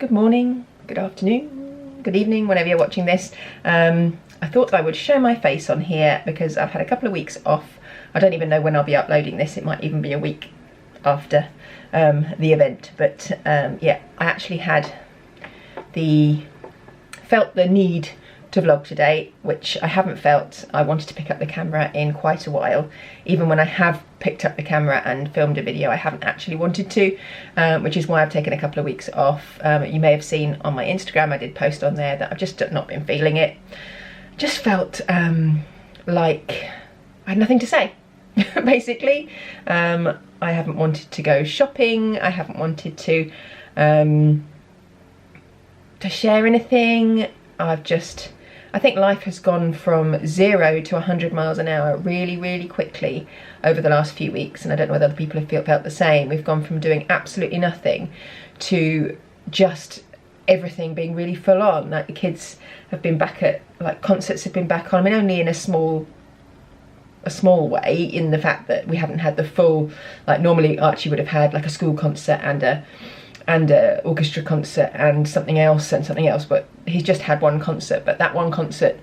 good morning, good afternoon, good evening, whenever you're watching this. I thought I would show my face on here because I've had a couple of weeks off. I don't even know when I'll be uploading this. It might even be a week after the event, but yeah, I actually felt the need to vlog today, which I haven't felt. I wanted to pick up the camera in quite a while. Even when I have picked up the camera and filmed a video, I haven't actually wanted to, which is why I've taken a couple of weeks off. You may have seen on my Instagram, I did post on there that I've just not been feeling it. Just felt like I had nothing to say, basically. I haven't wanted to go shopping. I haven't wanted to share anything. I think life has gone from 0 to 100 miles an hour really, really quickly over the last few weeks, and I don't know whether other people have felt the same. We've gone from doing absolutely nothing to just everything being really full on. Like the kids have been back at, like concerts have been back on. I mean, only in a small way, in the fact that we haven't had the full, like normally Archie would have had like a school concert and a orchestra concert and something else, but he's just had one concert. But that one concert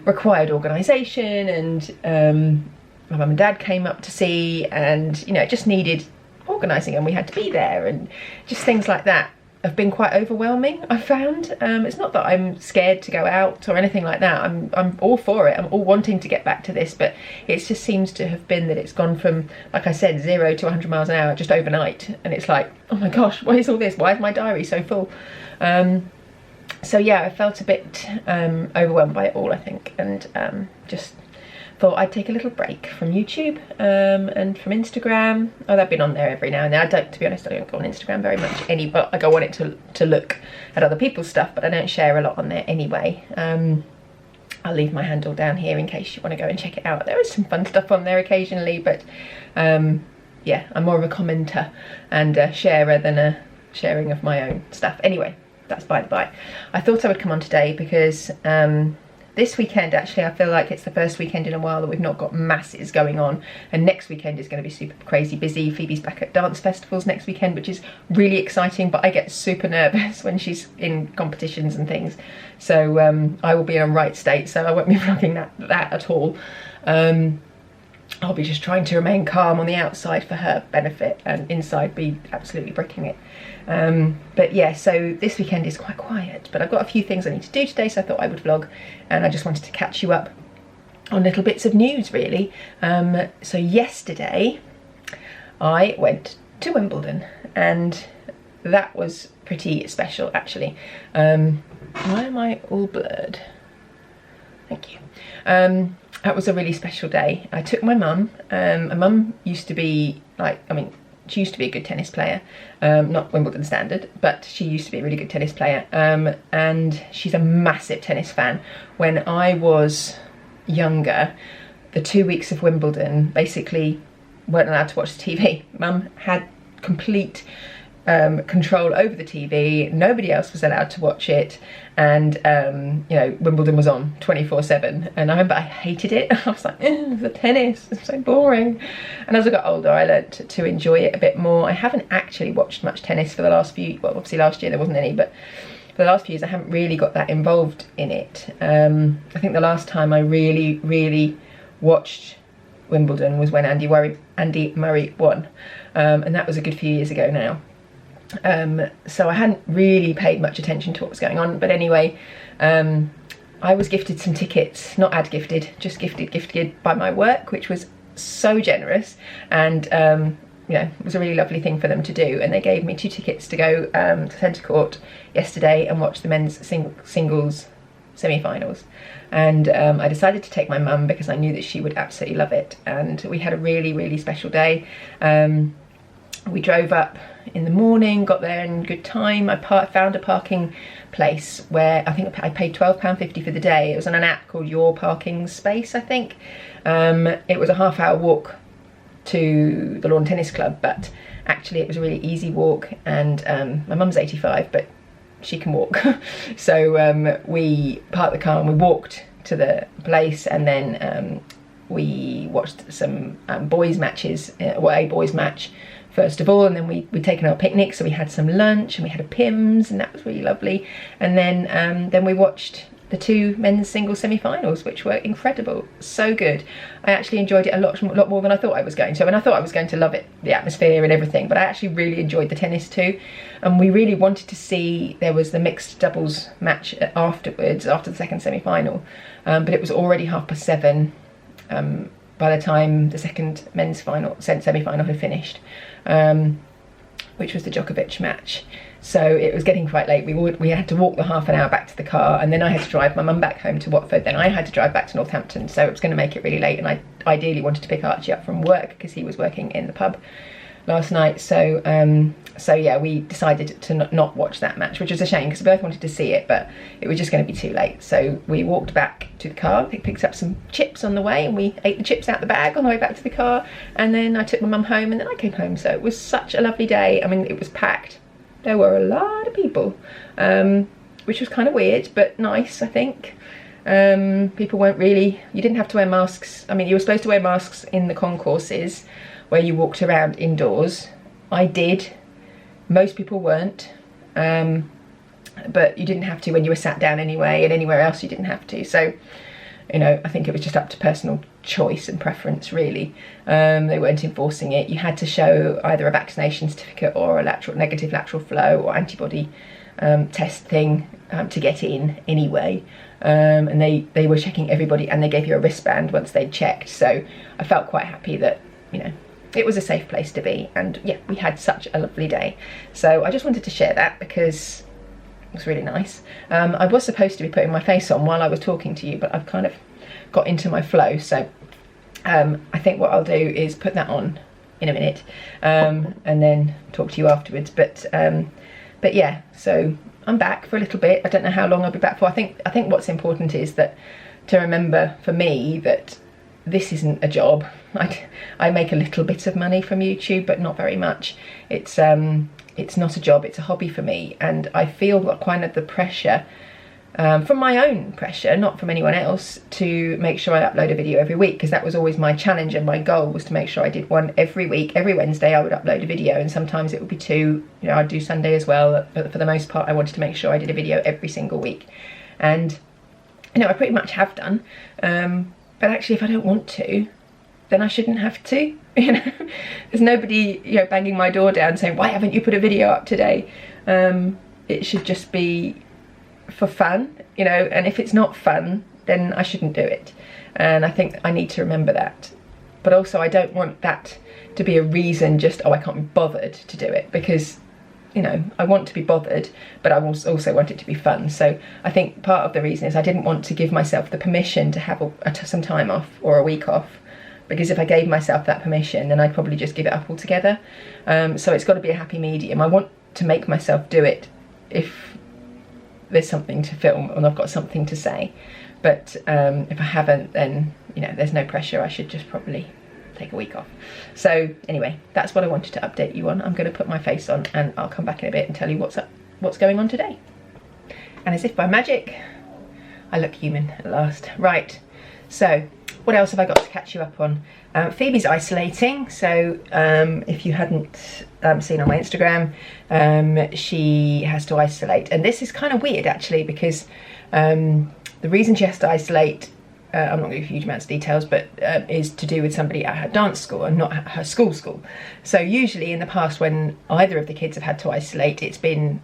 required organisation, and my mum and dad came up to see, and you know, it just needed organising, and we had to be there, and just things like that have been quite overwhelming, I found. It's not that I'm scared to go out or anything like that. I'm all for it. I'm all wanting to get back to this, but it just seems to have been that it's gone from, like I said, 0 to 100 miles an hour just overnight, and it's like, oh my gosh, what is all this? Why is my diary so full? So yeah, I felt a bit overwhelmed by it all, I think, and just thought I'd take a little break from YouTube and from Instagram. Oh, they've been on there every now and then. To be honest, I don't go on Instagram very much but I go on it to look at other people's stuff, but I don't share a lot on there anyway. I'll leave my handle down here in case you want to go and check it out. There is some fun stuff on there occasionally, but yeah, I'm more of a commenter and a sharer than a sharing of my own stuff. Anyway, that's by the by. I thought I would come on today because this weekend, actually, I feel like it's the first weekend in a while that we've not got masses going on, and next weekend is going to be super crazy busy. Phoebe's back at dance festivals next weekend, which is really exciting, but I get super nervous when she's in competitions and things, so I will be in a right state, so I won't be vlogging that at all. I'll be just trying to remain calm on the outside for her benefit, and inside be absolutely bricking it. But yeah, so this weekend is quite quiet, but I've got a few things I need to do today, so I thought I would vlog, and I just wanted to catch you up on little bits of news, really. So yesterday I went to Wimbledon, and that was pretty special, actually. Why am I all blurred? Thank you. That was a really special day. I took my mum. My mum used to be she used to be a good tennis player, not Wimbledon standard, but she used to be a really good tennis player, and she's a massive tennis fan. When I was younger, the 2 weeks of Wimbledon basically weren't allowed to watch the TV. Mum had complete control over the TV, nobody else was allowed to watch it, and you know, Wimbledon was on 24/7, and I remember I hated it. I was like, the tennis is so boring. And as I got older, I learnt to enjoy it a bit more. I haven't actually watched much tennis for the last few, well, obviously last year there wasn't any, but for the last few years I haven't really got that involved in it. I think the last time I really watched Wimbledon was when Andy Murray won, and that was a good few years ago now. So I hadn't really paid much attention to what was going on, but anyway, I was gifted some tickets, not ad gifted, just gifted by my work, which was so generous, and you know, it was a really lovely thing for them to do, and they gave me 2 tickets to go to Centre Court yesterday and watch the men's singles semi-finals, and I decided to take my mum because I knew that she would absolutely love it, and we had a really special day. We drove up in the morning, got there in good time. I found a parking place where I think I paid £12.50 for the day. It was on an app called Your Parking Space, I think. It was a half-hour walk to the lawn tennis club, but actually it was a really easy walk, and my mum's 85, but she can walk. So we parked the car and we walked to the place, and then we watched some boys matches, well, a boys match first of all, and then we'd taken our picnic, so we had some lunch and we had a Pimm's, and that was really lovely. And then we watched the 2 men's singles semi-finals, which were incredible, so good. I actually enjoyed it a lot more than I thought I was going to. I mean, I thought I was going to love it, the atmosphere and everything, but I actually really enjoyed the tennis too. And we really wanted to see, there was the mixed doubles match afterwards, after the second semi-final, but it was already 7:30 by the time the second men's semi-final had finished, which was the Djokovic match. So it was getting quite late. We had to walk the half an hour back to the car, and then I had to drive my mum back home to Watford. Then I had to drive back to Northampton, so it was going to make it really late. And I ideally wanted to pick Archie up from work because he was working in the pub last night. So yeah, we decided to not watch that match, which was a shame because we both wanted to see it, but it was just going to be too late. So we walked back to the car, picked up some chips on the way, and we ate the chips out the bag on the way back to the car. And then I took my mum home, and then I came home. So it was such a lovely day. I mean, it was packed. There were a lot of people, which was kind of weird, but nice, I think. People weren't really, you didn't have to wear masks. I mean, you were supposed to wear masks in the concourses where you walked around indoors. I did. Most people weren't. But you didn't have to when you were sat down anyway, and anywhere else you didn't have to. So, you know, I think it was just up to personal choice and preference, really. They weren't enforcing it. You had to show either a vaccination certificate or a negative lateral flow or antibody test thing to get in anyway. And they were checking everybody, and they gave you a wristband once they'd checked. So I felt quite happy that, you know, it was a safe place to be. And yeah, we had such a lovely day. So I just wanted to share that because it was really nice. I was supposed to be putting my face on while I was talking to you, but I've kind of got into my flow. So I think what I'll do is put that on in a minute, and then talk to you afterwards. But yeah, so I'm back for a little bit. I don't know how long I'll be back for. I think what's important is that to remember for me that this isn't a job. I make a little bit of money from YouTube, but not very much. It's not a job, it's a hobby for me, and I feel kind of the pressure, from my own pressure, not from anyone else, to make sure I upload a video every week, because that was always my challenge, and my goal was to make sure I did one every week. Every Wednesday I would upload a video, and sometimes it would be 2, you know, I'd do Sunday as well, but for the most part I wanted to make sure I did a video every single week. And, you know, I pretty much have done, but actually if I don't want to, then I shouldn't have to. You know, there's nobody, you know, banging my door down saying, why haven't you put a video up today? It should just be for fun, you know, and if it's not fun, then I shouldn't do it. And I think I need to remember that. But also I don't want that to be a reason just, oh, I can't be bothered to do it, because, you know, I want to be bothered, but I also want it to be fun. So I think part of the reason is I didn't want to give myself the permission to have some time off or a week off, because if I gave myself that permission, then I'd probably just give it up altogether. So it's got to be a happy medium. I want to make myself do it if there's something to film and I've got something to say. But if I haven't, then, you know, there's no pressure. I should just probably take a week off. So anyway, that's what I wanted to update you on. I'm going to put my face on and I'll come back in a bit and tell you what's going on today. And as if by magic, I look human at last. Right, so what else have I got to catch you up on? Phoebe's isolating, so if you hadn't seen on my Instagram, she has to isolate. And this is kind of weird actually, because the reason she has to isolate, I'm not going to give huge amounts of details, but is to do with somebody at her dance school and not her school. So usually in the past when either of the kids have had to isolate, it's been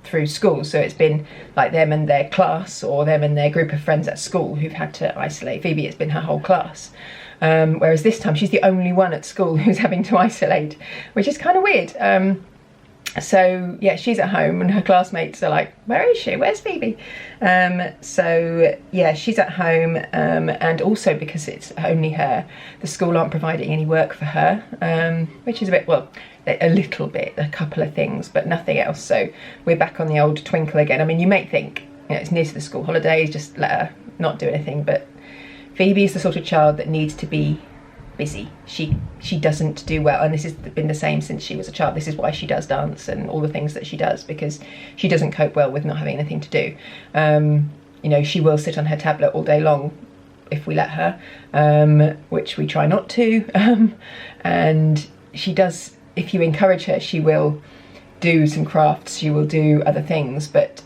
through school. So it's been like them and their class, or them and their group of friends at school who've had to isolate. Phoebe, it's been her whole class. Whereas this time she's the only one at school who's having to isolate, which is kind of weird. So yeah, she's at home and her classmates are like, where is she? Where's Phoebe? So yeah, she's at home, and also because it's only her, the school aren't providing any work for her, which is a bit, well, a little bit, a couple of things, but nothing else. So we're back on the old twinkle again. I mean, you may think, you know, it's near to the school holidays, just let her not do anything, but Phoebe is the sort of child that needs to be busy. She doesn't do well, and this has been the same since she was a child. This is why she does dance and all the things that she does, because she doesn't cope well with not having anything to do. You know, she will sit on her tablet all day long if we let her, which we try not to, and she does if you encourage her, she will do some crafts, she will do other things, but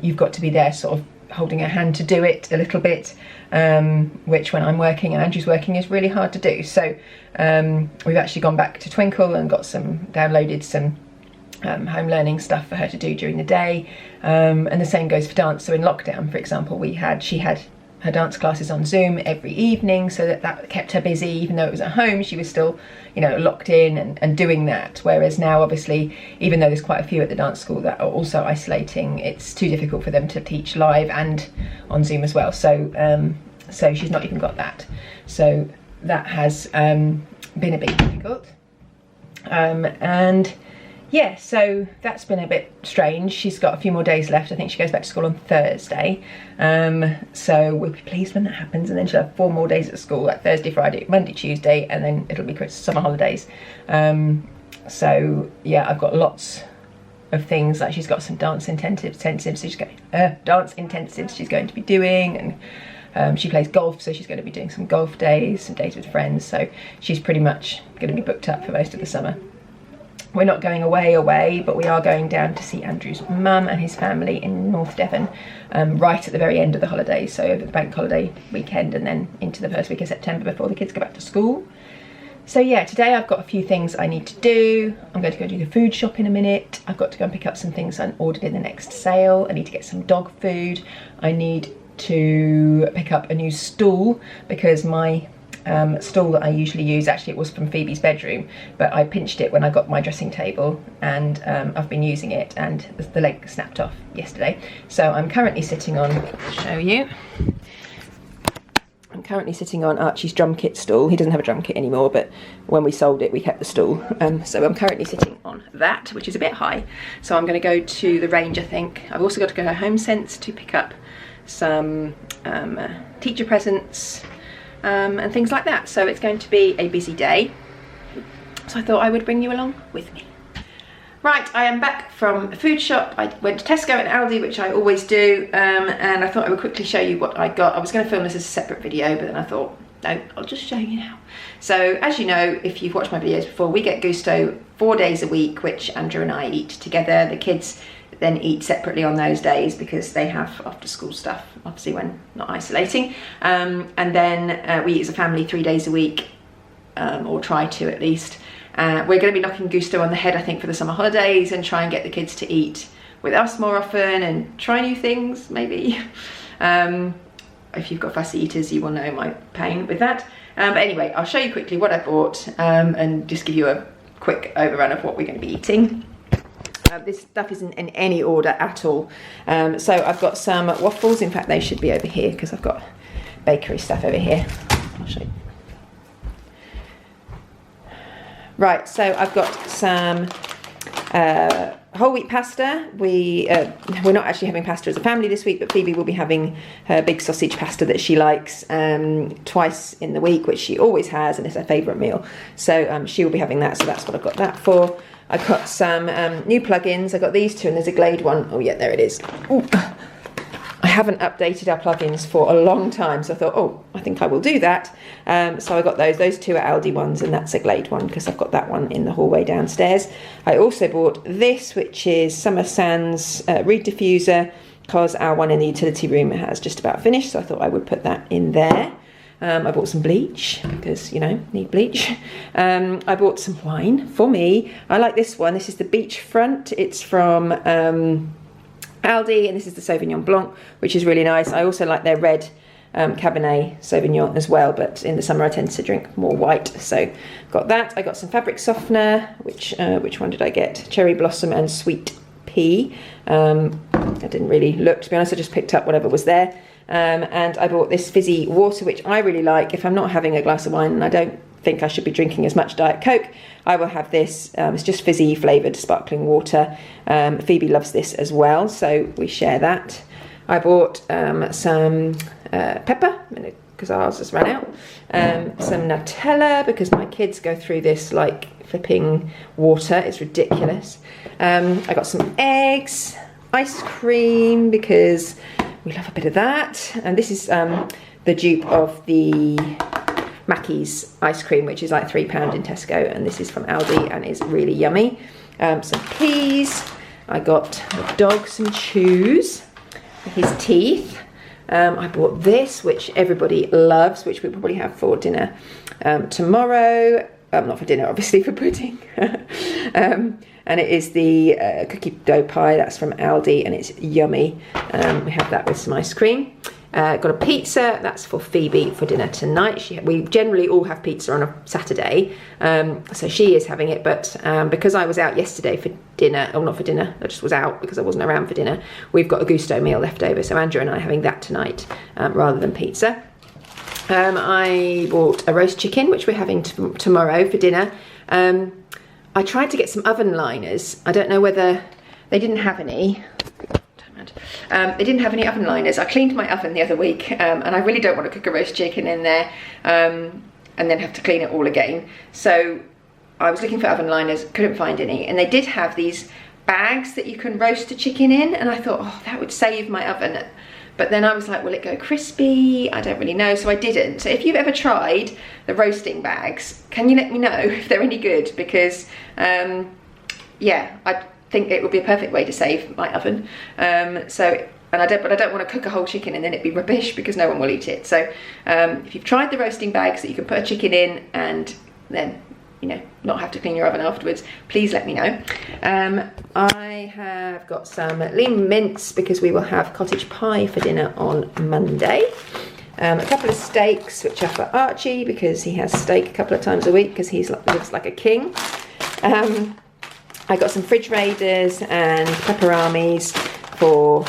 you've got to be there sort of holding her hand to do it a little bit, which when I'm working and Andrew's working is really hard to do. So we've actually gone back to Twinkle and downloaded some home learning stuff for her to do during the day, and the same goes for dance. So in lockdown, for example, she had her dance classes on Zoom every evening, so that kept her busy. Even though it was at home, she was still, you know, locked in and doing that. Whereas now, obviously, even though there's quite a few at the dance school that are also isolating, it's too difficult for them to teach live and on Zoom as well. So so she's not even got that. So that has been a bit difficult. And yeah, so that's been a bit strange. She's got a few more days left. I think she goes back to school on Thursday. So we'll be pleased when that happens. And then she'll have 4 more days at school, like Thursday, Friday, Monday, Tuesday, and then it'll be summer holidays. So yeah, I've got lots of things. Like she's got some dance intensives. She's going dance intensives she's going to be doing, and she plays golf, so she's going to be doing some golf days, some days with friends. So she's pretty much going to be booked up for most of the summer. We're not going away, but we are going down to see Andrew's mum and his family in North Devon, right at the very end of the holidays, so over the bank holiday weekend and then into the first week of September before the kids go back to school. So yeah, today I've got a few things I need to do. I'm going to go do the food shop in a minute. I've got to go and pick up some things I ordered in the next sale. I need to get some dog food. I need to pick up a new stool because my stool that I usually use, actually it was from Phoebe's bedroom, but I pinched it when I got my dressing table, and I've been using it and the leg snapped off yesterday. So I'm currently sitting on, I'll show you, I'm currently sitting on Archie's drum kit stool. He doesn't have a drum kit anymore, but when we sold it we kept the stool. So I'm currently sitting on that, which is a bit high. So I'm going to go to the range, I think. I've also got to go to Home Sense to pick up some teacher presents, and things like that. So it's going to be a busy day. So I thought I would bring you along with me. Right, I am back from a food shop. I went to Tesco and Aldi, which I always do, and I thought I would quickly show you what I got. I was going to film this as a separate video, but then I thought, no, I'll just show you now. So as you know, if you've watched my videos before, we get Gusto 4 days a week, which Andrew and I eat together. The kids then eat separately on those days because they have after school stuff, obviously when not isolating, and then we eat as a family 3 days a week, or try to at least. We're going to be knocking Gusto on the head, I think, for the summer holidays and try and get the kids to eat with us more often and try new things, maybe. If you've got fussy eaters, you will know my pain with that. But anyway, I'll show you quickly what I bought, and just give you a quick overrun of what we're going to be eating. This stuff isn't in any order at all. So I've got some waffles. In fact, they should be over here because I've got bakery stuff over here. I'll show you. Right, so I've got some whole wheat pasta. We're not actually having pasta as a family this week, but Phoebe will be having her big sausage pasta that she likes twice in the week, which she always has, and it's her favourite meal. So she will be having that, so that's what I've got that for. I got some new plugins. I got these two, and there's a Glade one. Oh yeah, there it is. Ooh. I haven't updated our plugins for a long time, so I thought, oh, I think I will do that. So I got those. Those two are Aldi ones, and that's a Glade one because I've got that one in the hallway downstairs. I also bought this, which is Summer Sands reed diffuser, because our one in the utility room has just about finished, so I thought I would put that in there. I bought some bleach because, you know, need bleach. I bought some wine for me. I like this one. This is the Beachfront. It's from Aldi, and this is the Sauvignon Blanc, which is really nice. I also like their red Cabernet Sauvignon as well, but in the summer I tend to drink more white, so got that. I got some fabric softener, which one did I get? Cherry Blossom and Sweet Pea. I didn't really look, to be honest. I just picked up whatever was there. And I bought this fizzy water, which I really like. If I'm not having a glass of wine, and I don't think I should be drinking as much Diet Coke, I will have this. It's just fizzy flavoured sparkling water. Phoebe loves this as well, so we share that. I bought some pepper because ours has run out. Some Nutella because my kids go through this like flipping water. It's ridiculous. I got some eggs, ice cream because we love a bit of that. And this is the dupe of the Mackey's ice cream, which is like £3 in Tesco, and this is from Aldi and is really yummy. Some peas. I got the dog some chews for his teeth. I bought this, which everybody loves, which we'll probably have for dinner tomorrow. Not for dinner, obviously, for pudding. And it is the cookie dough pie. That's from Aldi, and it's yummy. We have that with some ice cream. Got a pizza. That's for Phoebe for dinner tonight. We generally all have pizza on a Saturday, so she is having it. But because I was out yesterday for dinner, or not for dinner, I just was out because I wasn't around for dinner. We've got a gusto meal left over, so Andrew and I are having that tonight rather than pizza. I bought a roast chicken, which we're having tomorrow for dinner. I tried to get some oven liners. I don't know whether they didn't have any. They didn't have any oven liners. I cleaned my oven the other week, and I really don't want to cook a roast chicken in there and then have to clean it all again. So I was looking for oven liners, couldn't find any, and they did have these bags that you can roast a chicken in, and I thought, oh, that would save my oven. But then I was like, will it go crispy? I don't really know, so I didn't. So if you've ever tried the roasting bags, can you let me know if they're any good? Because yeah, I think it would be a perfect way to save my oven. But I don't want to cook a whole chicken and then it'd be rubbish because no one will eat it. So if you've tried the roasting bags that you can put a chicken in and then, you know, not have to clean your oven afterwards, please let me know. I have got some lean mince because we will have cottage pie for dinner on Monday. A couple of steaks, which are for Archie because he has steak a couple of times a week because he lives like a king. I got some fridge raiders and pepperamis for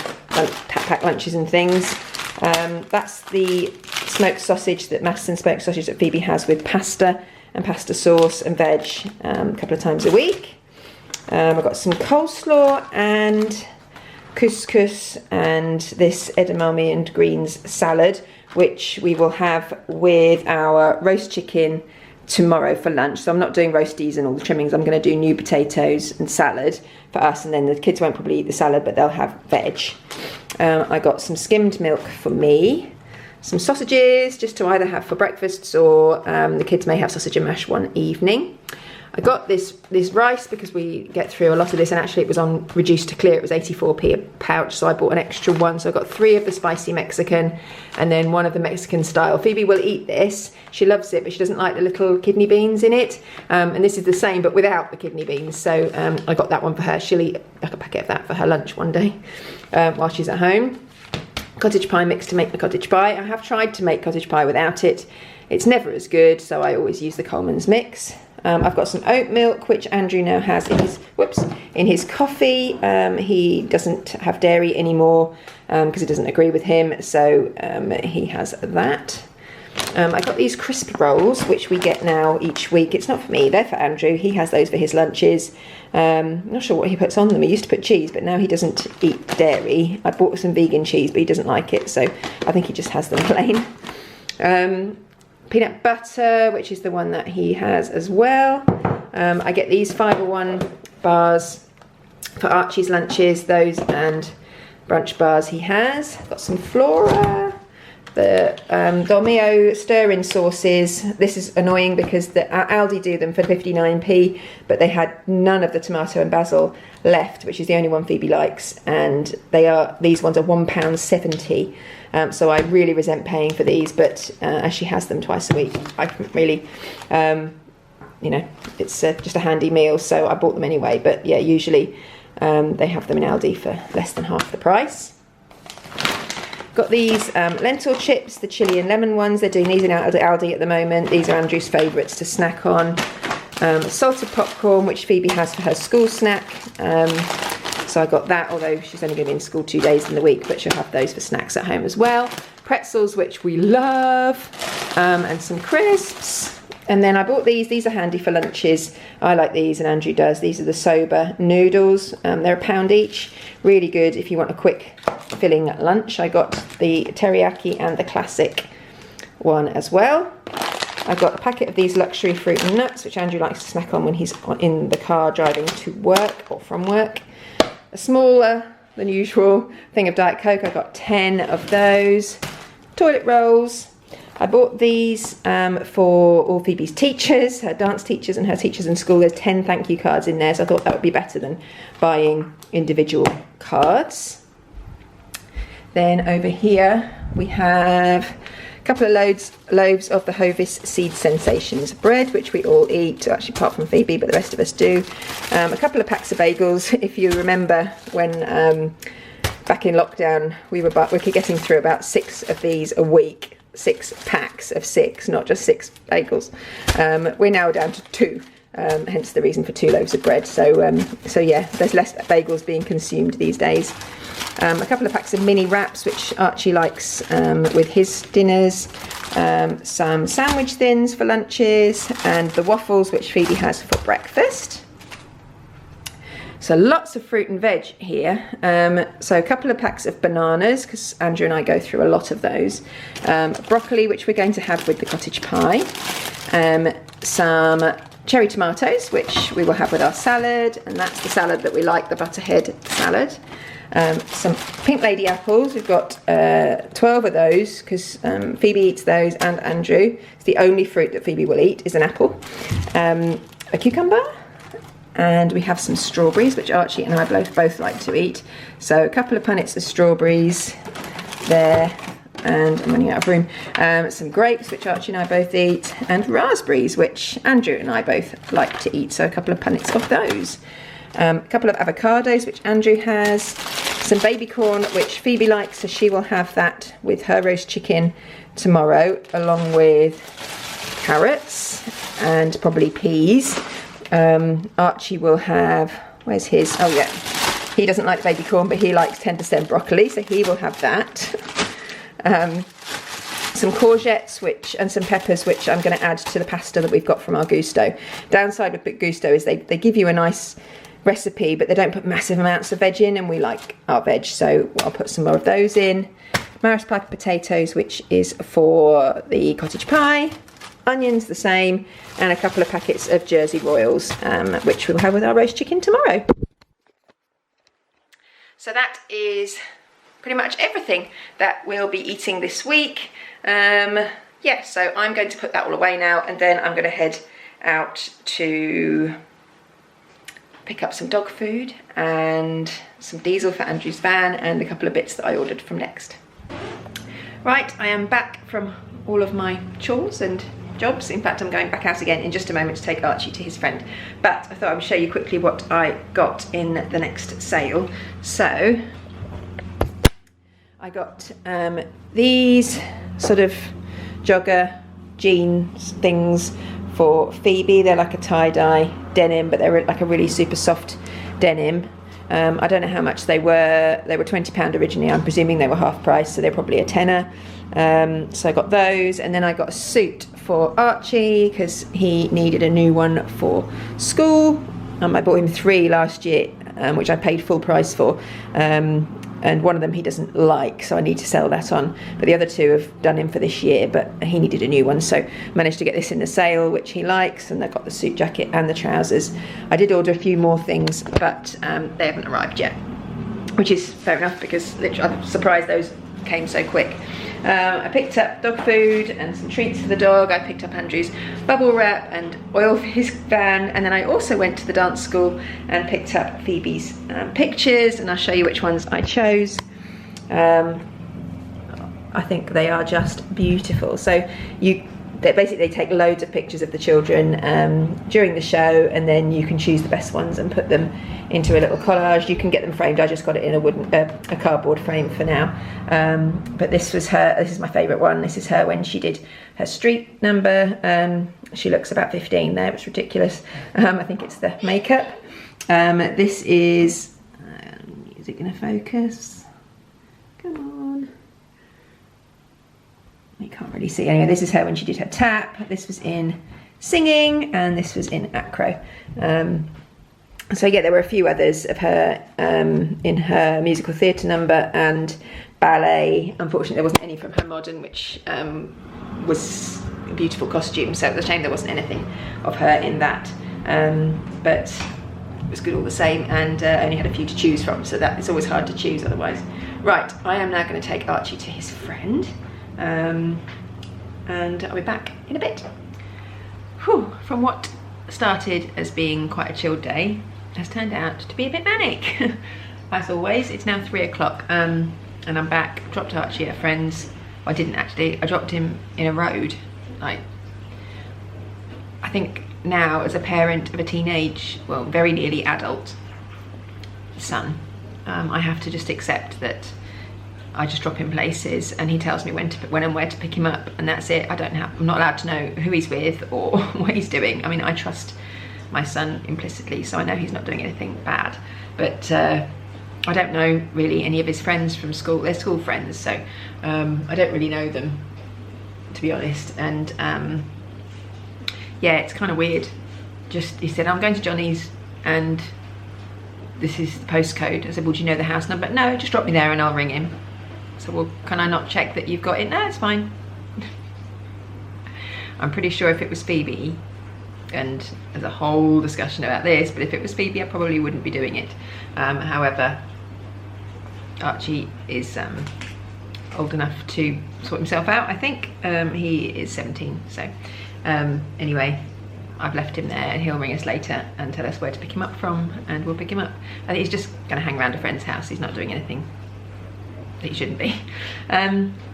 pack lunches and things. That's the smoked sausage, that Maston smoked sausage that Phoebe has with pasta and pasta sauce and veg a couple of times a week. I've got some coleslaw and couscous and this edamame and greens salad, which we will have with our roast chicken tomorrow for lunch. So I'm not doing roasties and all the trimmings. I'm going to do new potatoes and salad for us, and then the kids won't probably eat the salad, but they'll have veg. I got some skimmed milk for me, some sausages just to either have for breakfasts or the kids may have sausage and mash one evening. I got this rice because we get through a lot of this, and actually it was on reduced to clear. It was 84p a pouch, so I bought an extra one. So I got 3 of the spicy Mexican and then 1 of the Mexican style. Phoebe will eat this. She loves it, but she doesn't like the little kidney beans in it. And this is the same, but without the kidney beans. So I got that one for her. She'll eat like a packet of that for her lunch one day while she's at home. Cottage pie mix to make the cottage pie. I have tried to make cottage pie without it. It's never as good, so I always use the Coleman's mix. I've got some oat milk, which Andrew now has in his coffee. He doesn't have dairy anymore because it doesn't agree with him, so he has that. I got these crisp rolls, which we get now each week. It's not for me, they're for Andrew. He has those for his lunches. I'm not sure what he puts on them. He used to put cheese, but now he doesn't eat dairy. I bought some vegan cheese, but he doesn't like it, so I think he just has them plain. Peanut butter, which is the one that he has as well. I get these 501 bars for Archie's lunches, those and brunch bars he has. Got some Flora, the Dolmio stir-in sauces. This is annoying because the Aldi do them for 59p, but they had none of the tomato and basil left, which is the only one Phoebe likes, and these ones are £1.70. So I really resent paying for these, but as she has them twice a week, I can really, you know, it's just a handy meal, so I bought them anyway. But yeah, usually they have them in Aldi for less than half the price. Got these lentil chips, the chilli and lemon ones. They're doing these in Aldi at the moment. These are Andrew's favourites to snack on. Salted popcorn, which Phoebe has for her school snack. So I got that, although she's only going to be in school 2 days in the week, but she'll have those for snacks at home as well. Pretzels, which we love, and some crisps. And then I bought these are handy for lunches. I like these and Andrew does. These are the soba noodles. They're £1 each. Really good if you want a quick filling lunch. I got the teriyaki and the classic one as well. I got a packet of these luxury fruit and nuts, which Andrew likes to snack on when he's in the car driving to work or from work. A smaller than usual thing of Diet Coke. I got 10 of those. Toilet rolls. I bought these for all Phoebe's teachers, her dance teachers and her teachers in school. There's 10 thank you cards in there, so I thought that would be better than buying individual cards. Then over here we have a couple of loaves of the Hovis Seed Sensations bread, which we all eat, actually apart from Phoebe, but the rest of us do. A couple of packs of bagels. If you remember when back in lockdown we were getting through about 6 of these a week. 6 packs of 6, not just 6 bagels. We're now down to 2, hence the reason for 2 loaves of bread. So yeah, there's less bagels being consumed these days. A couple of packs of mini wraps, which Archie likes with his dinners. Some sandwich thins for lunches, and the waffles, which Phoebe has for breakfast. So lots of fruit and veg here. So a couple of packs of bananas, because Andrew and I go through a lot of those. Broccoli, which we're going to have with the cottage pie. Some cherry tomatoes, which we will have with our salad, and that's the salad that we like, the butterhead salad. Some pink lady apples. We've got 12 of those, because Phoebe eats those and Andrew. It's the only fruit that Phoebe will eat is an apple. A cucumber. And we have some strawberries, which Archie and I both like to eat. So a couple of punnets of strawberries there, and I'm running out of room. Some grapes, which Archie and I both eat, and raspberries, which Andrew and I both like to eat. So a couple of punnets of those. A couple of avocados, which Andrew has. Some baby corn, which Phoebe likes, so she will have that with her roast chicken tomorrow, along with carrots and probably peas. Archie will have, where's his? Oh yeah, he doesn't like baby corn, but he likes 10% broccoli, so he will have that. Some courgettes and some peppers, which I'm going to add to the pasta that we've got from our Gusto. Downside with Gusto is they give you a nice recipe, but they don't put massive amounts of veg in, and we like our veg, so I'll put some more of those in. Maris Piper potatoes, which is for the cottage pie. Onions the same, and a couple of packets of Jersey Royals, which we'll have with our roast chicken tomorrow. So that is pretty much everything that we'll be eating this week. Yeah, so I'm going to put that all away now, and then I'm going to head out to pick up some dog food and some diesel for Andrew's van, and a couple of bits that I ordered from Next. Right, I am back from all of my chores and jobs. In fact, I'm going back out again in just a moment to take Archie to his friend, but I thought I would show you quickly what I got in the Next sale. So I got these sort of jogger jeans things for Phoebe. They're like a tie-dye denim, but they're like a really super soft denim. I don't know how much they were. They were £20 originally. I'm presuming they were half price, so they're probably a tenner. So I got those, and then I got a suit for Archie because he needed a new one for school. I bought him 3 last year, which I paid full price for, and one of them he doesn't like, so I need to sell that on. But the other 2 have done him for this year, but he needed a new one, so managed to get this in the sale, which he likes, and I got the suit jacket and the trousers. I did order a few more things, but they haven't arrived yet, which is fair enough because literally I'm surprised those came so quick. I picked up dog food and some treats for the dog. I picked up Andrew's bubble wrap and oil for his van, and then I also went to the dance school and picked up Phoebe's pictures, and I'll show you which ones I chose. I think they are just beautiful. So they take loads of pictures of the children during the show, and then you can choose the best ones and put them into a little collage. You can get them framed. I just got it in a cardboard frame for now. But this was her. This is my favourite one. This is her when she did her street number. She looks about 15 there. It's ridiculous. I think it's the makeup. This is. Is it going to focus? Come on. You can't really see. Anyway, this is her when she did her tap. This was in singing, and this was in acro. So yeah, there were a few others of her in her musical theatre number and ballet. Unfortunately, there wasn't any from her modern, which was a beautiful costume. So it was a shame there wasn't anything of her in that. But it was good all the same, and only had a few to choose from. So that it's always hard to choose otherwise. Right, I am now going to take Archie to his friend. and I'll be back in a bit. Whew, from what started as being quite a chilled day has turned out to be a bit manic. As always, it's now 3 o'clock and I'm back. Dropped Archie at a friend's. Well, I didn't actually, I dropped him in a road. Like, I think now as a parent of a teenage, well, very nearly adult son, I have to just accept that I just drop him places and he tells me when and where to pick him up, and that's it. I'm not allowed to know who he's with or what he's doing. I mean, I trust my son implicitly, so I know he's not doing anything bad, but I don't know really any of his friends from school. They're school friends, so I don't really know them, to be honest. And yeah, it's kind of weird. Just, he said, I'm going to Johnny's and this is the postcode. I said, well, do you know the house number? No, just drop me there and I'll ring him. So, well, can I not check that you've got it? No, it's fine. I'm pretty sure if it was Phoebe, and there's a whole discussion about this, but if it was Phoebe, I probably wouldn't be doing it. However, Archie is old enough to sort himself out, I think. He is 17, so anyway, I've left him there and he'll ring us later and tell us where to pick him up from, and we'll pick him up. I think he's just going to hang around a friend's house. He's not doing anything that he shouldn't be.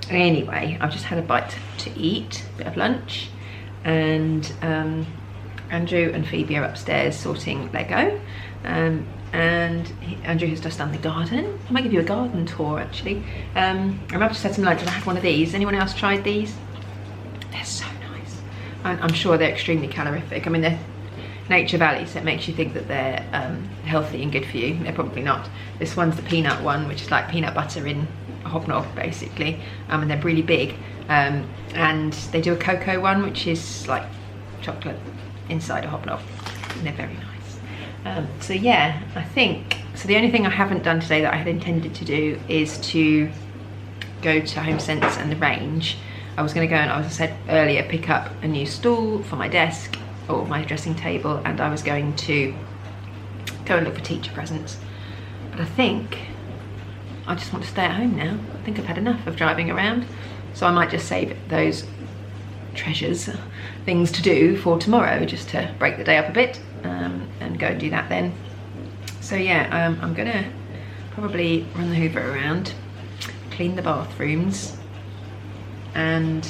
Anyway, I've just had a bite to eat, a bit of lunch, and Andrew and Phoebe are upstairs sorting Lego, and Andrew has just done the garden. I might give you a garden tour actually. I've just had some lunch and I had one of these. Anyone else tried these? They're so nice. I'm sure they're extremely calorific. I mean, they're Nature Valley, so it makes you think that they're healthy and good for you. They're probably not. This one's the peanut one, which is like peanut butter in a hobnob basically, and they're really big. And they do a cocoa one, which is like chocolate inside a hobnob, and they're very nice. So yeah, I think, so the only thing I haven't done today that I had intended to do is to go to HomeSense and the range. I was going to go and, as I said earlier, pick up a new stool for my desk or my dressing table, and I was going to go and look for teacher presents. But I think I just want to stay at home now. I think I've had enough of driving around, so I might just save those treasures, things to do for tomorrow, just to break the day up a bit, and go and do that then. So yeah, I'm gonna probably run the Hoover around, clean the bathrooms, and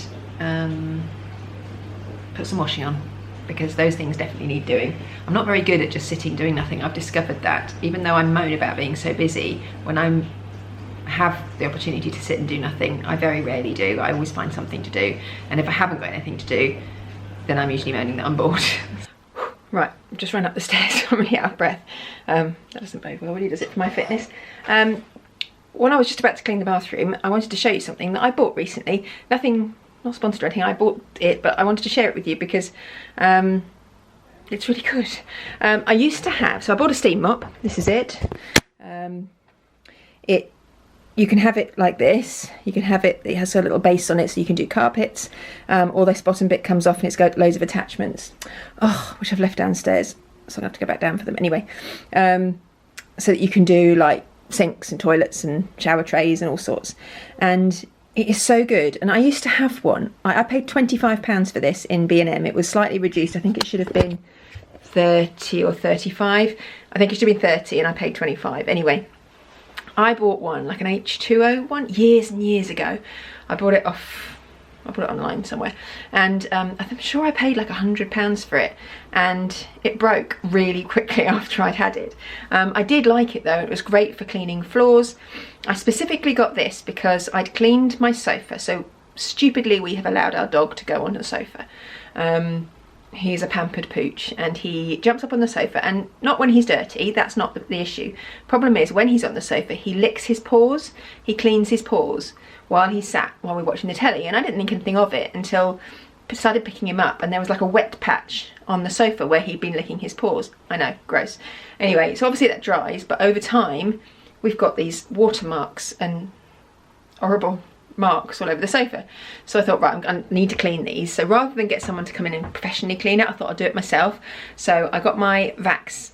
put some washing on, because those things definitely need doing. I'm not very good at just sitting doing nothing. I've discovered that even though I moan about being so busy, when I have the opportunity to sit and do nothing, I very rarely do. I always find something to do, and if I haven't got anything to do, then I'm usually moaning that I'm bored. Right, I've just run up the stairs. I'm really out of breath. That doesn't bode well, really, does it, for my fitness? When I was just about to clean the bathroom, I wanted to show you something that I bought recently. Nothing, not sponsored or anything, I bought it, but I wanted to share it with you because it's really good. I used to have, so I bought a steam mop. This is it. You can have it like this. You can have it, it has a little base on it, so you can do carpets. Or this bottom bit comes off and it's got loads of attachments. Oh, which I've left downstairs, so I'll have to go back down for them anyway. So that you can do like sinks and toilets and shower trays and all sorts. And it is so good. And I used to have one. I paid £25 for this in B&M. It was slightly reduced. I think it should have been 30 or 35. I think it should have been 30 and I paid 25. Anyway, I bought one, like an H2O one, years and years ago. I bought it online somewhere, and I'm sure I paid like £100 for it, and it broke really quickly after I'd had it. I did like it though. It was great for cleaning floors. I specifically got this because I'd cleaned my sofa. So stupidly, we have allowed our dog to go on the sofa. He's a pampered pooch and he jumps up on the sofa, and not when he's dirty, that's not the issue. Problem is, when he's on the sofa, he licks his paws, he cleans his paws while we're watching the telly, and I didn't think anything of it until I started picking him up and there was like a wet patch on the sofa where he'd been licking his paws. I know, gross. Anyway, so obviously that dries, but over time we've got these watermarks and horrible marks all over the sofa. So I thought, right, I need to clean these. So rather than get someone to come in and professionally clean it, I thought I'd do it myself. So I got my Vax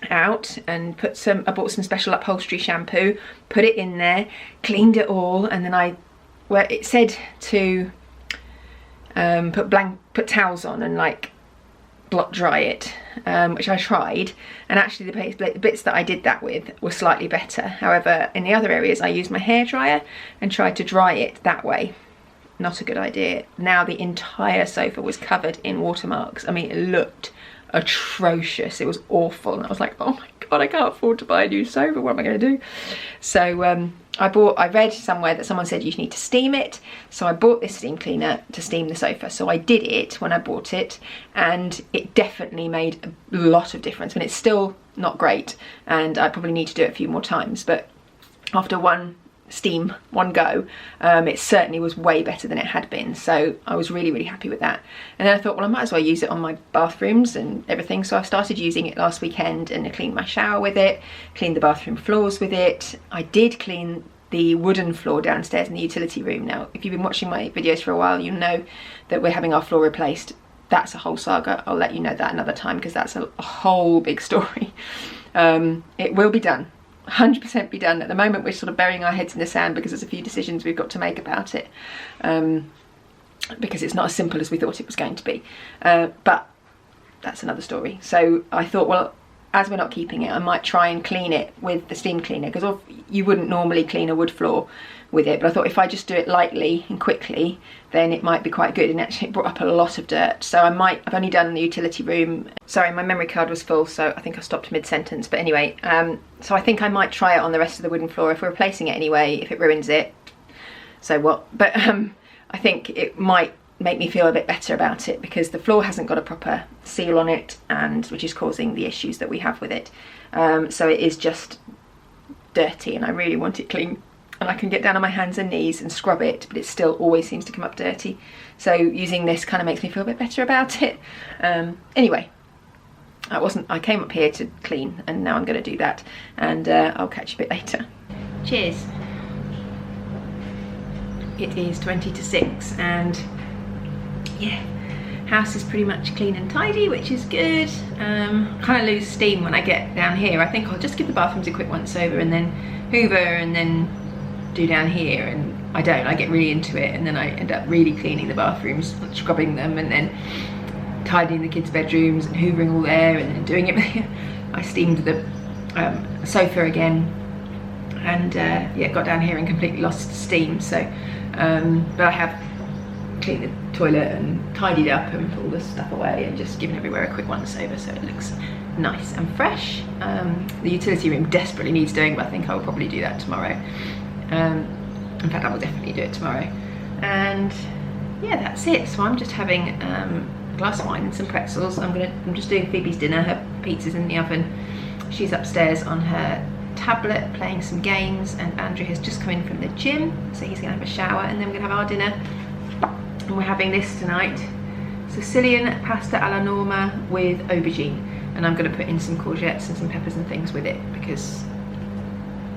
out and I bought some special upholstery shampoo, put it in there, cleaned it all, and then where it said to put towels on and like blot dry it, which I tried, and actually the bits that I did that with were slightly better. However, in the other areas I used my hairdryer and tried to dry it that way. Not a good idea. Now the entire sofa was covered in watermarks. I mean, it looked atrocious. It was awful, and I was like, oh my god, I can't afford to buy a new sofa. What am I going to do? So I read somewhere that someone said you need to steam it, so I bought this steam cleaner to steam the sofa. So I did it when I bought it, and it definitely made a lot of difference. I mean, it's still not great, and I probably need to do it a few more times, but after one go, it certainly was way better than it had been. So I was really happy with that. And then I thought, well, I might as well use it on my bathrooms and everything. So I started using it last weekend, and I cleaned my shower with it, cleaned the bathroom floors with it. I did clean the wooden floor downstairs in the utility room. Now, if you've been watching my videos for a while, you know that we're having our floor replaced. That's a whole saga. I'll let you know that another time, because that's a whole big story. It will be done. 100% be done. At the moment we're sort of burying our heads in the sand because there's a few decisions we've got to make about it, because it's not as simple as we thought it was going to be, but that's another story. So I thought, well, as we're not keeping it, I might try and clean it with the steam cleaner, because you wouldn't normally clean a wood floor with it, but I thought if I just do it lightly and quickly, then it might be quite good. And actually it brought up a lot of dirt, so I've only done the utility room. Sorry, my memory card was full, so I think I stopped mid-sentence, but anyway, so I think I might try it on the rest of the wooden floor if we're replacing it anyway. If it ruins it, so what? But I think it might make me feel a bit better about it, because the floor hasn't got a proper seal on it, and which is causing the issues that we have with it. So it is just dirty, and I really want it clean. And I can get down on my hands and knees and scrub it, but it still always seems to come up dirty. So using this kind of makes me feel a bit better about it. Anyway, I came up here to clean, and now I'm going to do that, and I'll catch you a bit later. Cheers. It is 20 to 6, and yeah, house is pretty much clean and tidy, which is good. Kind of lose steam when I get down here. I think I'll just give the bathrooms a quick once over, and then hoover, and then do down here, and I don't. I get really into it, and then I end up really cleaning the bathrooms, scrubbing them, and then tidying the kids' bedrooms and hoovering all there, and then doing it. I steamed the sofa again, and yeah, got down here and completely lost steam. So but I have cleaned the toilet and tidied up and put all the stuff away, and just given everywhere a quick once over, so it looks nice and fresh. The utility room desperately needs doing, but I think I'll probably do that tomorrow. In fact, I will definitely do it tomorrow. And yeah, that's it. So I'm just having a glass of wine and some pretzels. I'm just doing Phoebe's dinner. Her pizza's in the oven. She's upstairs on her tablet playing some games, and Andrew has just come in from the gym, so he's gonna have a shower, and then we're gonna have our dinner. And we're having this tonight: Sicilian pasta alla norma with aubergine, and I'm gonna put in some courgettes and some peppers and things with it, because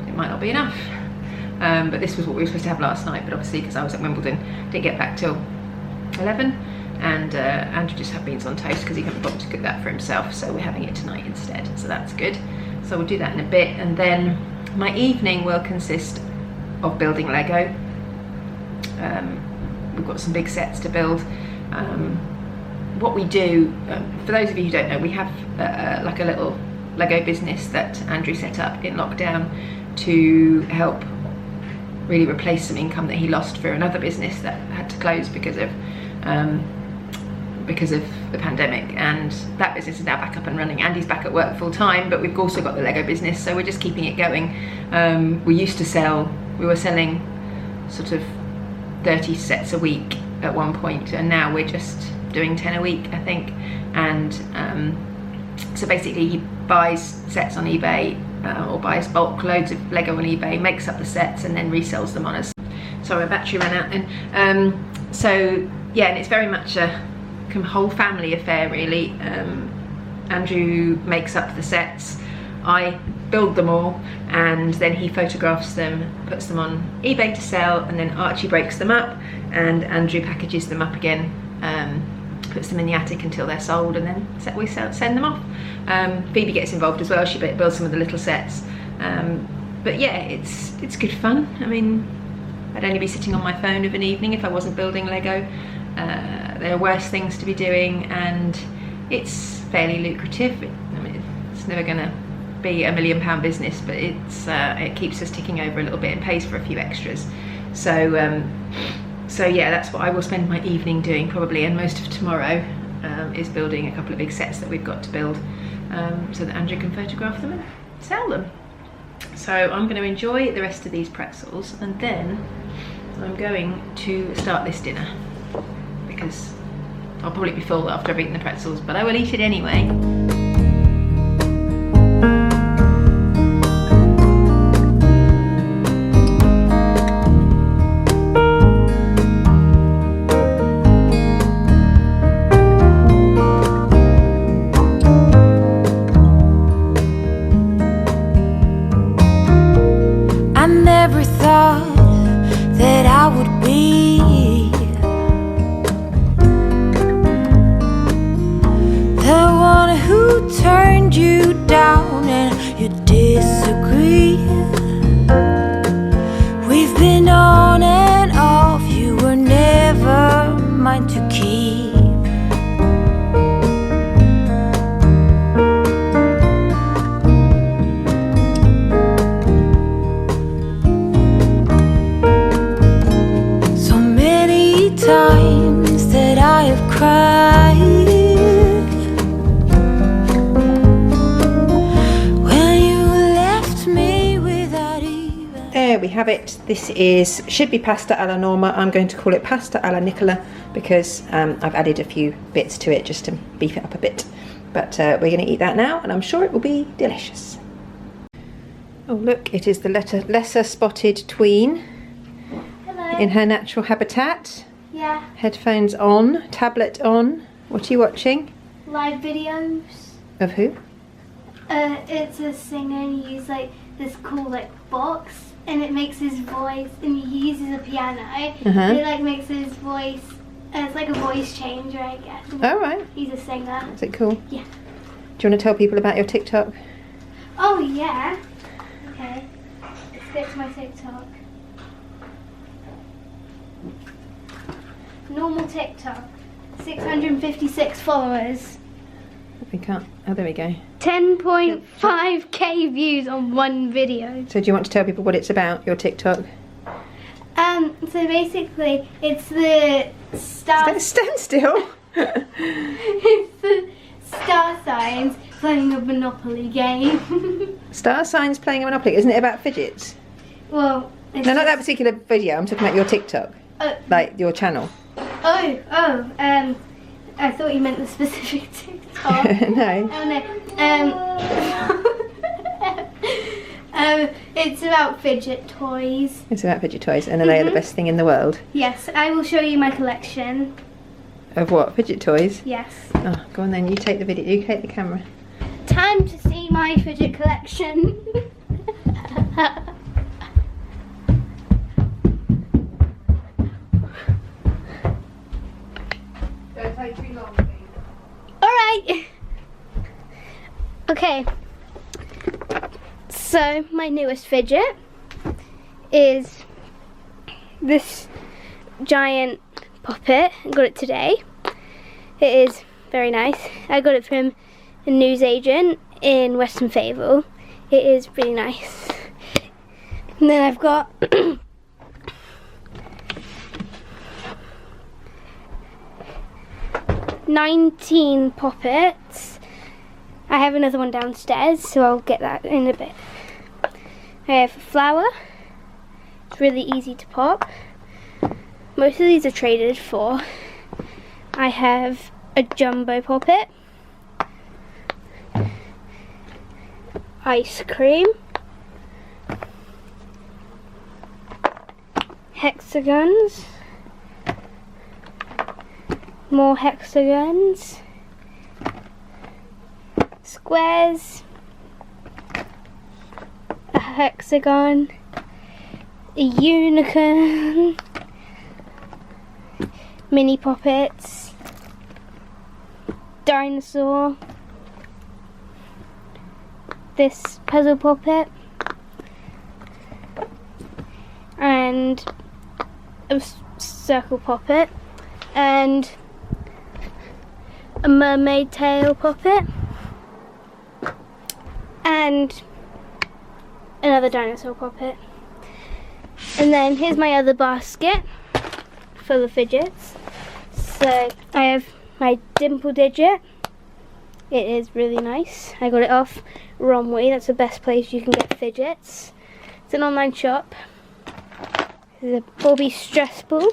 it might not be enough. But this was what we were supposed to have last night, but obviously because I was at Wimbledon, didn't get back till 11, and Andrew just had beans on toast because he couldn't bother to cook that for himself, so we're having it tonight instead, so that's good. So we'll do that in a bit, and then my evening will consist of building Lego. We've got some big sets to build. What we do, for those of you who don't know, we have like a little Lego business that Andrew set up in lockdown to help really replace some income that he lost for another business that had to close because of the pandemic, and that business is now back up and running. Andy's back at work full time, but we've also got the Lego business, so we're just keeping it going. We were selling sort of 30 sets a week at one point, and now we're just doing 10 a week, I think. And so basically he buys sets on eBay, or buys bulk loads of Lego on eBay, makes up the sets, and then resells them on us. Sorry, my battery ran out then. So yeah, and it's very much a whole family affair, really. Andrew makes up the sets, I build them all, and then he photographs them, puts them on eBay to sell, and then Archie breaks them up, and Andrew packages them up again, puts them in the attic until they're sold, and then we send them off. Phoebe gets involved as well. She builds some of the little sets, but yeah, it's good fun. I mean, I'd only be sitting on my phone of an evening if I wasn't building Lego. There are worse things to be doing, and it's fairly lucrative. I mean, it's never going to be £1 million business, but it keeps us ticking over a little bit and pays for a few extras. So yeah, that's what I will spend my evening doing probably, and most of tomorrow is building a couple of big sets that we've got to build, so that Andrew can photograph them and sell them. So I'm going to enjoy the rest of these pretzels, and then I'm going to start this dinner, because I'll probably be full after I've eaten the pretzels, but I will eat it anyway. There we have it. This should be pasta alla norma. I'm going to call it pasta alla Nicola because I've added a few bits to it just to beef it up a bit. But we're going to eat that now, and I'm sure it will be delicious. Oh look, it is the lesser spotted tween. Hello. In her natural habitat. Yeah. Headphones on, tablet on. What are you watching? Live videos. Of who? It's a singer, and he uses like this cool like box, and it makes his voice, and he uses a piano, and it like makes his voice. It's like a voice changer, I guess. Oh right. He's a singer. Is it cool? Yeah. Do you want to tell people about your TikTok? Oh yeah. Okay. Let's get to my TikTok. Normal TikTok. 656 followers. We can't. Oh, there we go. 10.5k views on one video. So do you want to tell people what it's about, your TikTok? So basically, it's the star... Stand still. It's the star signs playing a Monopoly game. Star signs playing a Monopoly. Isn't it about fidgets? Well... No, not that particular video. I'm talking about your TikTok. Like, your channel. I thought you meant the specific TikTok. No. It's about fidget toys. It's about fidget toys, and are they the best thing in the world? Yes, I will show you my collection. Of what? Fidget toys? Yes. Oh, go on then, you take the video, you take the camera. Time to see my fidget collection. Don't take too long, please. Alright. Okay. So, my newest fidget is this giant puppet. I got it today. It is very nice. I got it from a newsagent in Western Fable. It is really nice. And then I've got 19 poppets. I have another one downstairs, so I'll get that in a bit. I have a flower. It's really easy to pop. Most of these are traded for. I have a jumbo poppet. Ice cream. Hexagons. More hexagons. Squares. A hexagon. A unicorn. Mini poppets. Dinosaur. This puzzle puppet. And a circle puppet. and a mermaid tail puppet, and another dinosaur puppet. And then here's my other basket full of fidgets. So I have my dimple digit. It is really nice. I got it off Romwe. That's the best place you can get fidgets. It's an online shop. There's a Bobby stress ball.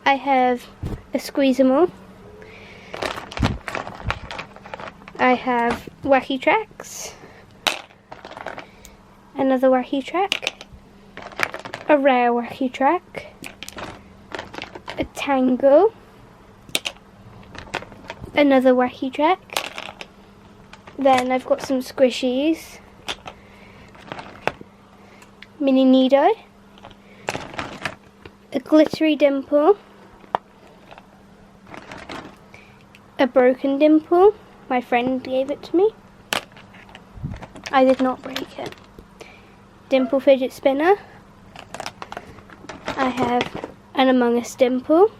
I have a Squeeze-A-Mall. I have wacky tracks. Another wacky track. A rare wacky track. A tango. Another wacky track. Then I've got some squishies. Mini Nido. A glittery dimple. A broken dimple. My friend gave it to me. I did not break it. Dimple fidget spinner. I have an Among Us dimple.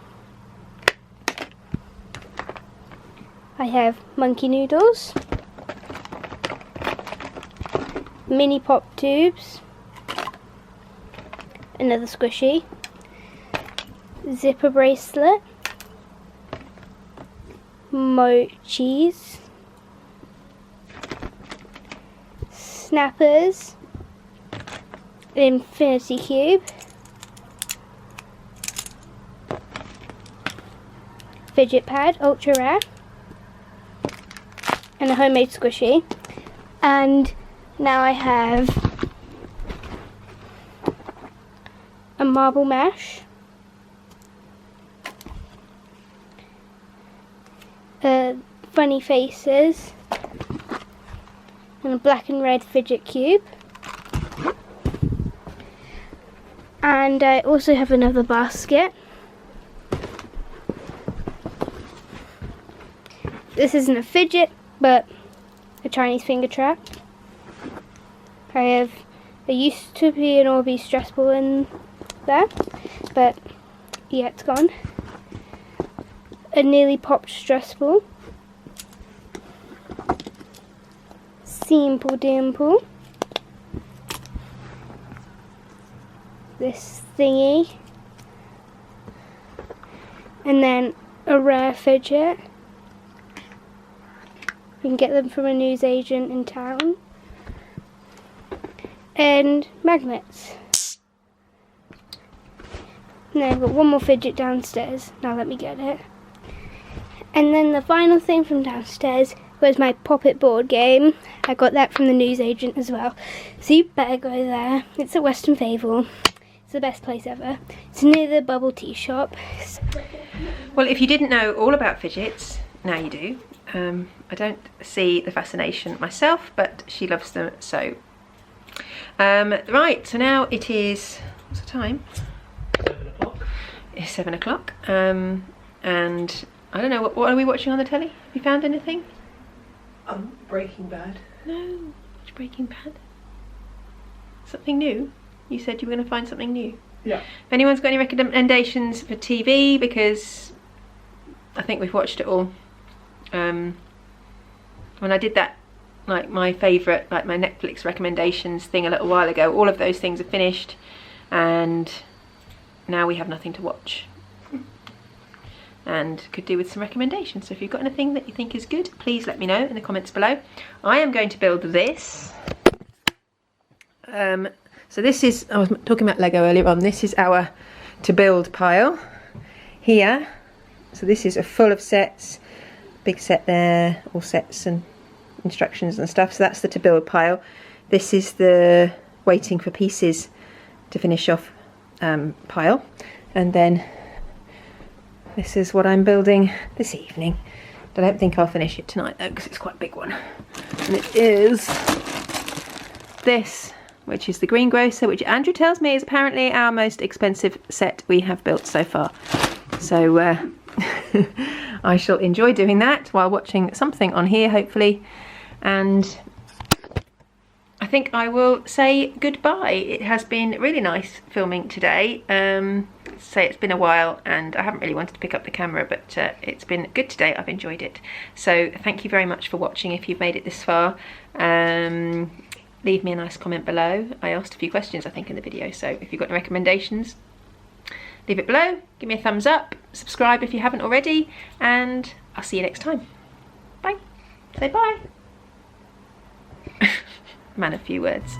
I have monkey noodles. Mini pop tubes. Another squishy. Zipper bracelet. Mochis. Snappers. An infinity cube. Fidget pad, ultra rare. And a homemade squishy. And now I have a marble mash. Funny faces. And a black and red fidget cube. And I also have another basket. This isn't a fidget, but a Chinese finger trap. There used to be an Orbeez stress ball in there, but yeah, it's gone. A nearly popped stress ball. Simple dimple. This thingy. And then a rare fidget. You can get them from a newsagent in town. And magnets. Now I've got one more fidget downstairs. Now let me get it. And then the final thing from downstairs was my Pop-It board game. I got that from the newsagent as well. So you better go there. It's at Western Fable. It's the best place ever. It's near the bubble tea shop. Well, if you didn't know all about fidgets, now you do. I don't see the fascination myself, but she loves them so. Right, so now it is, what's the time? 7 o'clock. It's 7 o'clock. And I don't know, what are we watching on the telly? Have you found anything? Breaking Bad. No, it's Breaking Bad. Something new? You said you were going to find something new. Yeah. If anyone's got any recommendations for TV, because I think we've watched it all. When I did that, like my favourite, like my Netflix recommendations thing a little while ago, all of those things are finished, and now we have nothing to watch. And could do with some recommendations. So if you've got anything that you think is good, please let me know in the comments below. I am going to build this. So this is, I was talking about Lego earlier on, this is our to build pile here. So this is a full of sets, big set there, all sets and instructions and stuff. So that's the to build pile. This is the waiting for pieces to finish off pile. And then this is what I'm building this evening. I don't think I'll finish it tonight though, because it's quite a big one. And it is this, which is the greengrocer, which Andrew tells me is apparently our most expensive set we have built so far. So I shall enjoy doing that while watching something on here, hopefully. And I think I will say goodbye. It has been really nice filming today. say it's been a while and I haven't really wanted to pick up the camera, but it's been good today. I've enjoyed it. So thank you very much for watching if you've made it this far. Leave me a nice comment below. I asked a few questions I think in the video, so if you've got any recommendations, leave it below. Give me a thumbs up, subscribe if you haven't already, and I'll see you next time. Bye. Say bye. Man of few words.